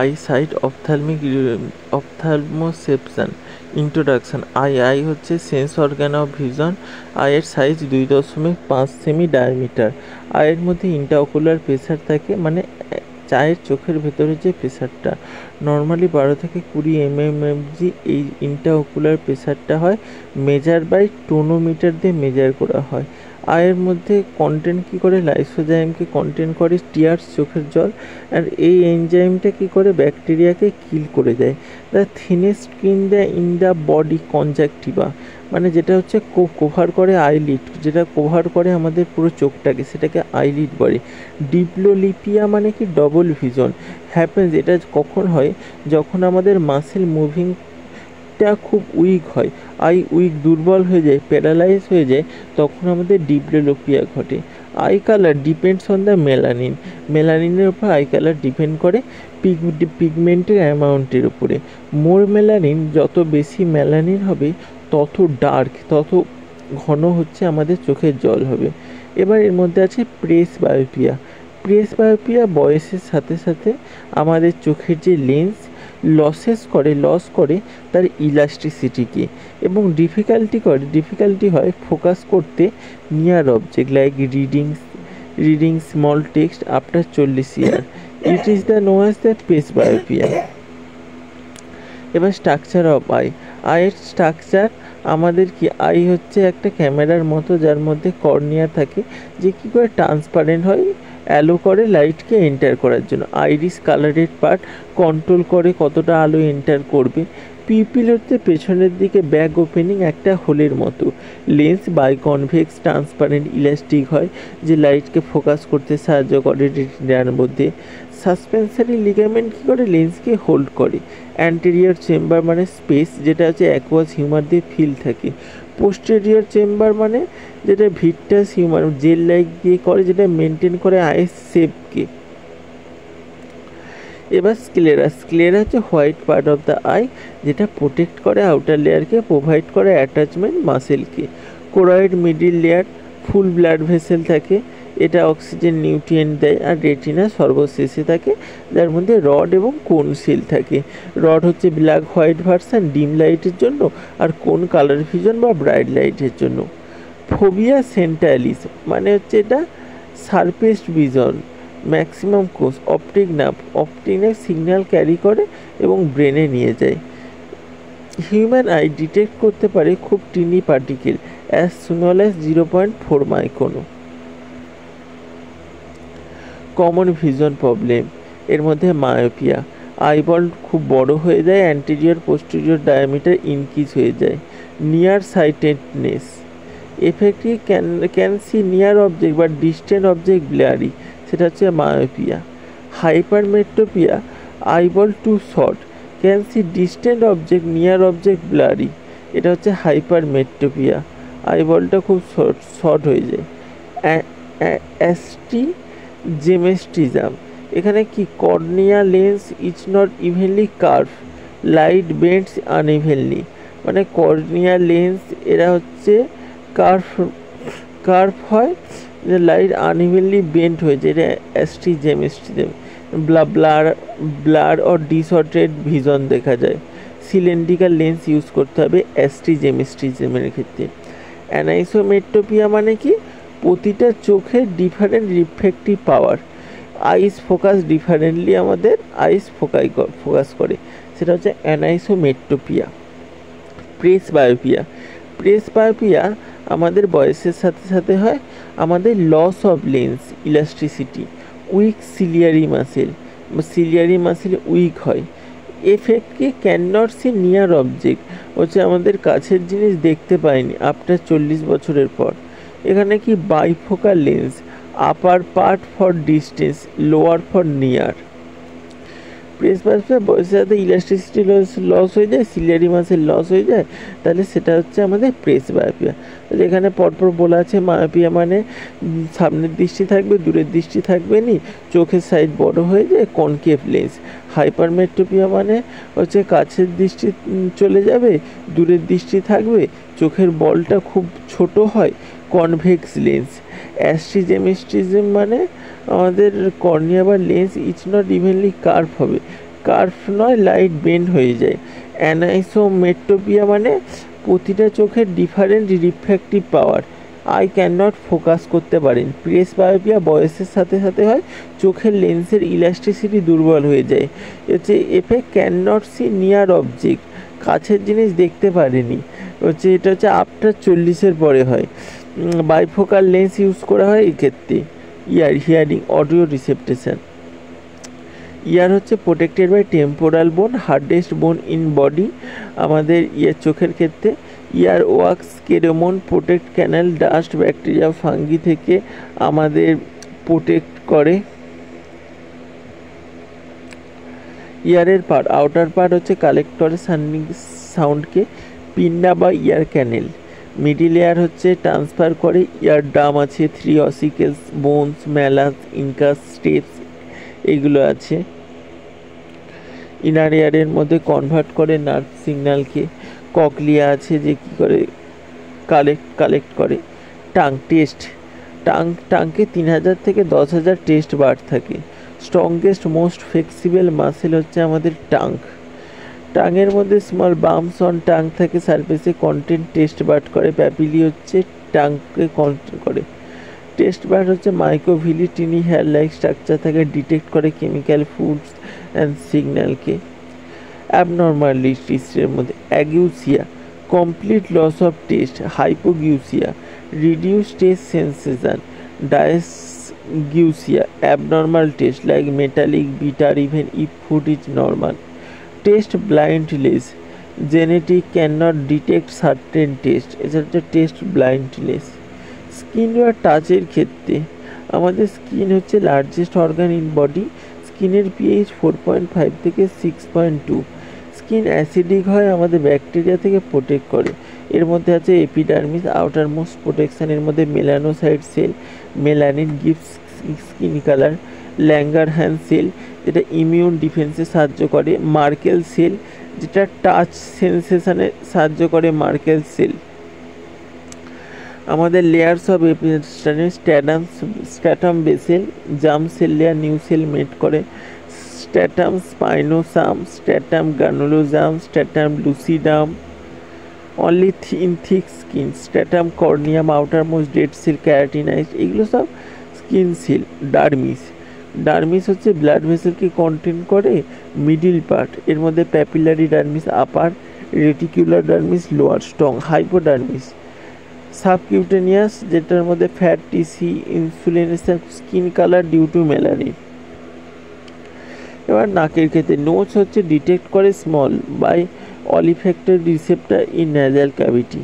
Eyesight ophthalmoception introduction. Eye হচ্ছে sense organ of vision. আয়ের size 2.5 সেমি ডায়ামিটার। আয়ের মধ্যে ইন্ট্রাওকুলার প্রেসার থাকে, মানে চায়ের চোখের ভেতরে যে প্রেসারটা নর্মালি 12 থেকে 20 mmHg এই ইন্ট্রাওকুলার প্রেসারটা হয় মেজার বাই টোনোমিটার দিয়ে মেজার করা হয়। আয়ের মধ্যে কন্টেন্ট কী করে, লাইসোজাইমকে কন্টেন্ট করে টিয়ার্স চোখের জল, আর এই এনজাইমটা কী করে ব্যাকটেরিয়াকে কিল করে দেয়। The thinnest skin in the body conjunctiva, মানে যেটা হচ্ছে কভার করে আইলিড, যেটা কভার করে আমাদের পুরো চোখটাকে, সেটাকে আইলিড বলে। ডিপ্লোলিপিয়া মানে কি ডবল ভিশন হ্যাপেন্স। এটা কখন হয়, যখন আমাদের মাসেল মুভিংটা খুব উইক হয়, আই উইক দুর্বল হয়ে যায়, প্যারালাইজ হয়ে যায়, তখন আমাদের ডিপ্লোলিপিয়া ঘটে। Eye colour depends on the melanin. মেলানিনের উপর আই কালার ডিপেন্ড করে পিগমেন্টের অ্যামাউন্টের উপরে। মোর মেলানিন, যত বেশি মেলানিন হবে তত ডার্ক, তত ঘন হচ্ছে আমাদের চোখের জল হবে। এবার এর মধ্যে আছে প্রেস বায়োপিয়া। প্রেস বায়োপিয়া বয়সের সাথে সাথে আমাদের চোখের যে লেন্স লস করে তার ইলাস্টিসিটিকে, এবং ডিফিকাল্টি হয় ফোকাস করতে near object like reading small text after 40 year. It is the know as the presbyopia. এবার স্ট্রাকচার অফ আইয়ের স্ট্রাকচার আমাদের কি, আই হচ্ছে একটা ক্যামেরার মতো যার মধ্যে কর্নিয়া থাকে, যে কী করে ট্রান্সপারেন্ট হয়, অ্যালো করে লাইটকে এন্টার করার জন্য। আইরিস কালারেড পার্ট কন্ট্রোল করে কতটা আলো এন্টার করবে। পিপিল হচ্ছে পেছনের দিকে ব্যাক ওপেনিং একটা হোলের মতো। লেন্স বাইকনভেক্স ট্রান্সপারেন্ট ইলাস্টিক হয়, যে লাইটকে ফোকাস করতে সাহায্য করে রেটিনার মধ্যে। সাসপেন্সারি লিগামেন্ট কী করে, লেন্সকে হোল্ড করে। অ্যান্টেরিয়র চেম্বার মানে স্পেস, যেটা হচ্ছে অ্যাকোয়াস হিউমার দিয়ে ফিল থাকে। পোস্টেরিয়র চেম্বার মানে যেটা ভিট্রাস হিউমার জেল লাইক দিয়ে করে, যেটা মেনটেন করে আইস শেপকে। এবার স্ক্লেরা হচ্ছে white part of the eye, যেটা প্রোটেক্ট করে আউটার লেয়ারকে, প্রোভাইড করে অ্যাটাচমেন্ট মাসেলকে। Choroid middle layer full blood vessel থাকে, এটা অক্সিজেন নিউট্রিয়েন্ট দেয়। আর রেটিনা সর্বশেষে থাকে, যার মধ্যে রড এবং কোন সেল থাকে। রড হচ্ছে ব্ল্যাক হোয়াইট ভার্সান ডিম লাইটের জন্য, আর কোন কালার ভিশন বা ব্রাইট লাইটের জন্য। ফোবিয়া সেন্টালিস মানে হচ্ছে এটা surface vision maximum course. Optic nerve signal carry করে এবং ব্রেনে নিয়ে যায়। হিউম্যান আই ডিটেক্ট করতে পারে খুব tiny particle as small as 0.4 micron. Common vision problem এর মধ্যে মায়োপিয়া, আইবল খুব বড় হয়ে যায়, অ্যান্টেরিয়র পোস্টেরিয়র ডায়ামিটার ইনক্রিজ হয়ে যায়। Near sightedness effectively can see near object বা ডিস্টেন্ট অবজেক্ট ব্লারি, সেটা হচ্ছে myopia. Hypermetropia eyeball too short, can see distant object near object blurry, এটা হচ্ছে হাইপারমেট্রোপিয়া, আইবলটা খুব শর্ট হয়ে যায়। অ্যাস্টিজেমেস্টিজম এখানে কি, cornea lens is not evenly curve, light bends unevenly, মানে কর্নিয়া লেন্স এরা হচ্ছে কার্ভ হয়, লাইট আনইভেনলি বেন্ড হয়ে যায়, এটা অ্যাস্টিজেমেস্টিজম। ব্লার ও ডিসঅর্ডারেড ভিশন দেখা যায়। সিলিন্ড্রিক্যাল লেন্স ইউজ করতে হবে অ্যাস্টিজেমেস্টিজমের ক্ষেত্রে। অ্যানাইসোমেট্রোপিয়া মানে কি, প্রতিটা চোখের ডিফারেন্ট রিফ্লেক্টিভ পাওয়ার, আইস ফোকাস ডিফারেন্টলি, আমাদের আইস ফোকাস করে, সেটা হচ্ছে অ্যানাইসোমেট্রোপিয়া। প্রেস বায়োপিয়া আমাদের বয়সের সাথে সাথে হয়। আমাদের loss of lens elasticity, weak ciliary muscle weak হয়। এফেক্টকে can not see near object হচ্ছে আমাদের কাছের জিনিস দেখতে পাইনি আফটার 40 বছরের পর। এখানে কি bifocal lens, upper part for distance, lower for near. Presbyopia বয়সের সাথে ইলাস্টিসিটি লস হয়ে যায়, সিলিয়ারি মাসেল লস হয়ে যায়, তাহলে সেটা হচ্ছে আমাদের প্রেস বায়োপিয়া। তাহলে এখানে পরপর বলা আছে মায়োপিয়া মানে সামনের দৃষ্টি থাকবে, দূরের দৃষ্টি থাকবে নি, চোখের সাইজ বড় হয়ে যায়, কনকেভ লেন্স। হাইপারমেট্রোপিয়া মানে হচ্ছে কাছের দৃষ্টি চলে যাবে, দূরের দৃষ্টি থাকবে, চোখের বলটা খুব ছোট হয়। Convex lens. অ্যাস্ট্রিজেম মানে আমাদের কর্নিয়া বা lens each not evenly curve হবে, কার্ভ নয়, লাইট বেন্ড হয়ে যায়। অ্যানাইসোমেট্রোপিয়া মানে প্রতিটা চোখের different refractive power, I can not focus করতে পারেন। প্রেসবায়োপিয়া বয়সের সাথে সাথে হয়, চোখের লেন্সের ইলাস্টিসিটি দুর্বল হয়ে যায়। হচ্ছে effect can not see near object, কাছের জিনিস দেখতে পারেনি। হচ্ছে এটা হচ্ছে আফটার 40-এর পরে হয়। বাইফোকাল লেন্স ইউজ করা হয় এক্ষেত্রে। ইয়ার হিয়ারিং অডিও রিসেপ্টেশন। ইয়ার হচ্ছে protected by temporal bone, hardest bone in body আমাদের ইয়ার চোখের ক্ষেত্রে। Ear wax cerumen protect canal dust bacteria fungi থেকে আমাদের প্রোটেক্ট করে। ইয়ারের পার্ট, আউটার পার্ট হচ্ছে কালেক্টরে সাউন্ডকে, পিন্ডা বা ইয়ার ক্যানেল। মিডিল এয়ার হচ্ছে ট্রান্সফার করে, ইয়ার ডাম আছে, 3 অসিকেলস, বোনস, ম্যালাস, ইনকাস, স্টেপস এগুলো আছে। ইনার এয়ারের মধ্যে কনভার্ট করে নার্ভ সিগন্যালকে। ককলিয়া আছে যে কী করে কালেক্ট করে। টাং টেস্ট, টাংকে 3000 থেকে 10,000 টেস্ট বার থাকে। স্ট্রংগেস্ট মোস্ট ফ্লেক্সিবল মাসেল হচ্ছে আমাদের টাংয়ের মধ্যে স্মল বাম্পস অন টাং থাকে, সারফেসে কন্টেন্ট টেস্ট বার্ড করে। প্যাপিলি হচ্ছে টাংকে কন্ট্রোল করে। টেস্ট বার্ড হচ্ছে microvilli tiny hair like structure থাকে, ডিটেক্ট করে কেমিক্যাল ফুডস অ্যান্ড সিগন্যালকে। অ্যাবনর্মালিটিসের মধ্যে ageusia, complete loss of taste. Hypogeusia, reduce taste sensation. Dysgeusia, abnormal taste like metallic, bitter, even if food is normal. Taste blindness, genetic can not detect certain taste, এটা হচ্ছে test blindness. Skin বা টাচের ক্ষেত্রে আমাদের skin হচ্ছে largest organ in body. স্কিনের pH 4.5 থেকে 6.2। Skin acidic হয়, আমাদের ব্যাকটেরিয়া থেকে প্রোটেক্ট করে। এর মধ্যে আছে এপিডার্মিস, আউটার মোস্ট প্রোটেকশন, এর মধ্যে melanocyte cell, melanin gives skin colour. Langerhans cell যেটা ইমিউন ডিফেন্সে সাহায্য করে। মার্কেল সেল যেটা টাচ সেন্সেশনে সাহায্য করে, মার্কেল সেল। আমাদের layers of stratum basale, germ cell layer new cell made করে। Stratum spinosum, stratum granulosum, stratum lucidum only in thick skin. Stratum corneum, outer most dead cell, keratinize, এগুলো সব skin cell. Dermis হচ্ছে blood ভেসেলকে contain করে, middle part. এর মধ্যে papillary dermis upper, reticular dermis lower. Strong hypodermis, subcutaneous যেটার মধ্যে fat tissue, insulation, skin colour due to melanin. এবার নাকের ক্ষেত্রে নোজ হচ্ছে ডিটেক্ট করে smell by olfactory receptor in nasal cavity.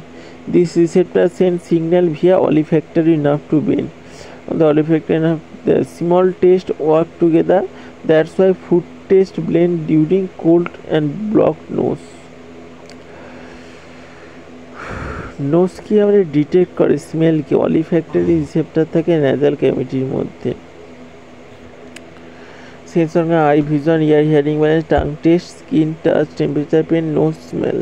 This receptor sends signal via olfactory nerve to brain. The olfactory nerve, the small taste work together. That's why food taste blend during cold and blocked nose. Nose কি আমরা detect করে স্মেলকে, olfactory receptor থাকে nasal ক্যাভিটির মধ্যে। Sense organ eye vision, ear hearing, মানে tongue taste, skin touch, temperature, pain, nose smell.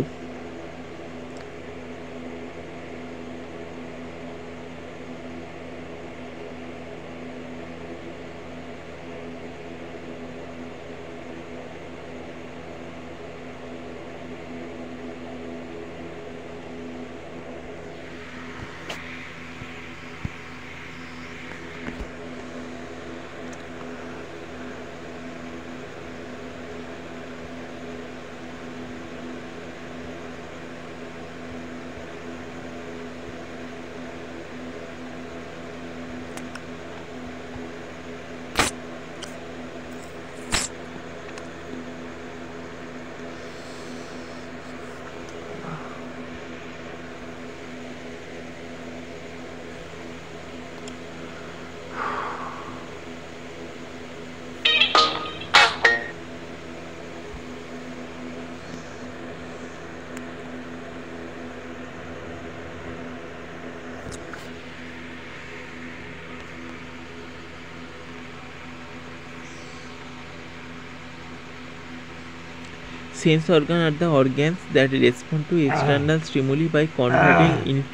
Sense organ are the organs that respond to external stimuli by converting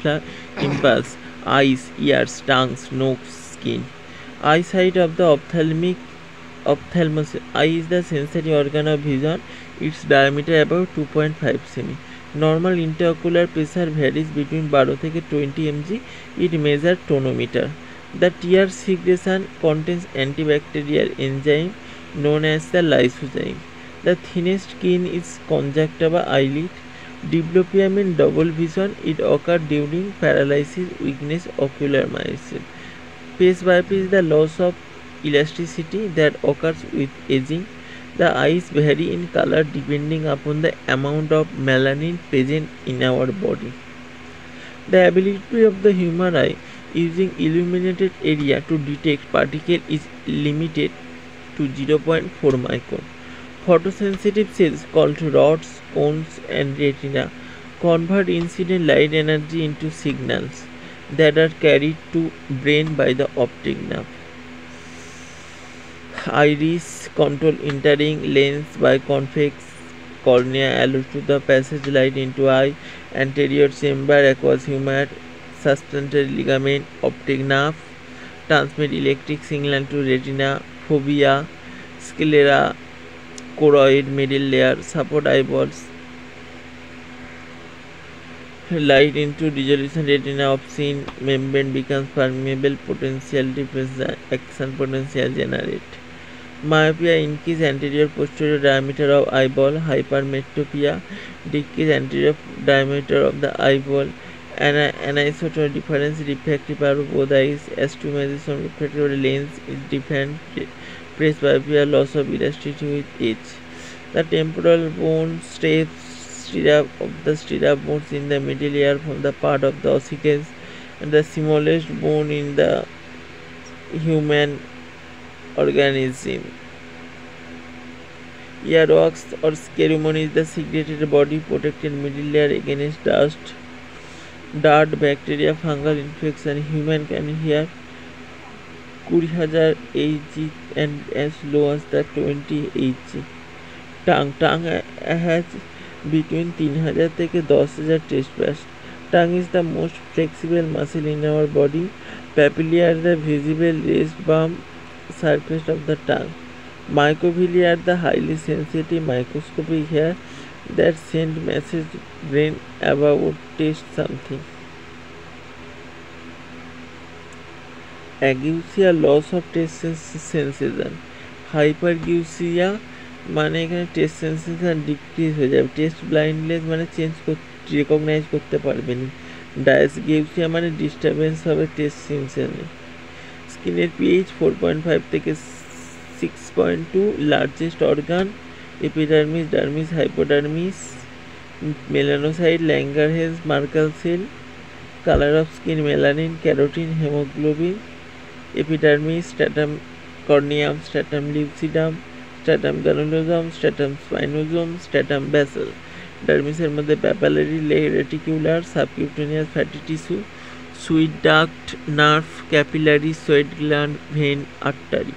impulse. Eyes, ears, tongues, nose, skin. Eyesight of the ophthalmos. Eye is the sensory organ of vision. Its diameter about 2.5 cm. Normal intraocular pressure varies between 12 থেকে 20 mg. It measures tonometer. The tear secretion contains antibacterial enzyme known as the lysozyme. The thinnest skin is conjunctiva eyelid. Diplopia means double vision. It occurs during paralysis, weakness, ocular myopia. Presbyopia is the loss of elasticity that occurs with aging. The eyes vary in color depending upon the amount of melanin present in our body. The ability of the human eye using illuminated area to detect particles is limited to 0.4 micron. Photosensitive cells called rods, cones and retina convert incident light energy into signals that are carried to brain by the optic nerve. Iris control entering lens by convex cornea allows to the passage light into eye. Anterior chamber aqueous humor suspensory ligament optic nerve transmit electric signal to retina. Fovea sclera choroid middle layer support eyeballs light into resolution retina. Opsin membrane becomes permeable. Potential difference action potential generate. Myopia increase anterior posterior diameter of eyeball. Hypermetropia decrease anterior diameter of the eyeball. Anisotropic difference refractive power of both eyes. Astigmatism refractive lens is different. Presbyopia loss of elasticity with age. The temporal bone stirrup of the stirrup bones in the middle ear from the part of the ossicles and the smallest bone in the human organism. Earwax or cerumen is the secreted body protected middle layer against dust, dirt, bacteria, fungal infection. Human can hear 20,000 Hz and as low as the 20 Hz. Tongue has between 3,000 থেকে 10,000 taste buds. Tongue is the most flexible muscle in our body. Papillae are the visible raised bump surface of the tongue. Microvilli are the highly sensitive microscopic hair that send message brain about taste something. Ageusia loss of taste sensation. Hypergeusia মানে এখানে taste sensation decrease হয়ে যাবে। Test blindness মানে recognise করতে পারবে না। ডায়াসগেউসিয়া মানে disturbance হবে টেস্ট সেন্সেশনে। স্কিনের পিএইচ 4.5 থেকে 6.2। Largest organ epidermis, dermis, hypodermis, melanocyte, Langerhans, Merkel cell. Colour of skin melanin, carotene, haemoglobin. Epidermis, stratum corneum, stratum lucidum, stratum granulosum, stratum spinosum, stratum basale. ডার্মিসের মধ্যে papillary, reticular, subcutaneous fatty tissue, sweat duct, nerve, capillary, sweat gland, vein, artery.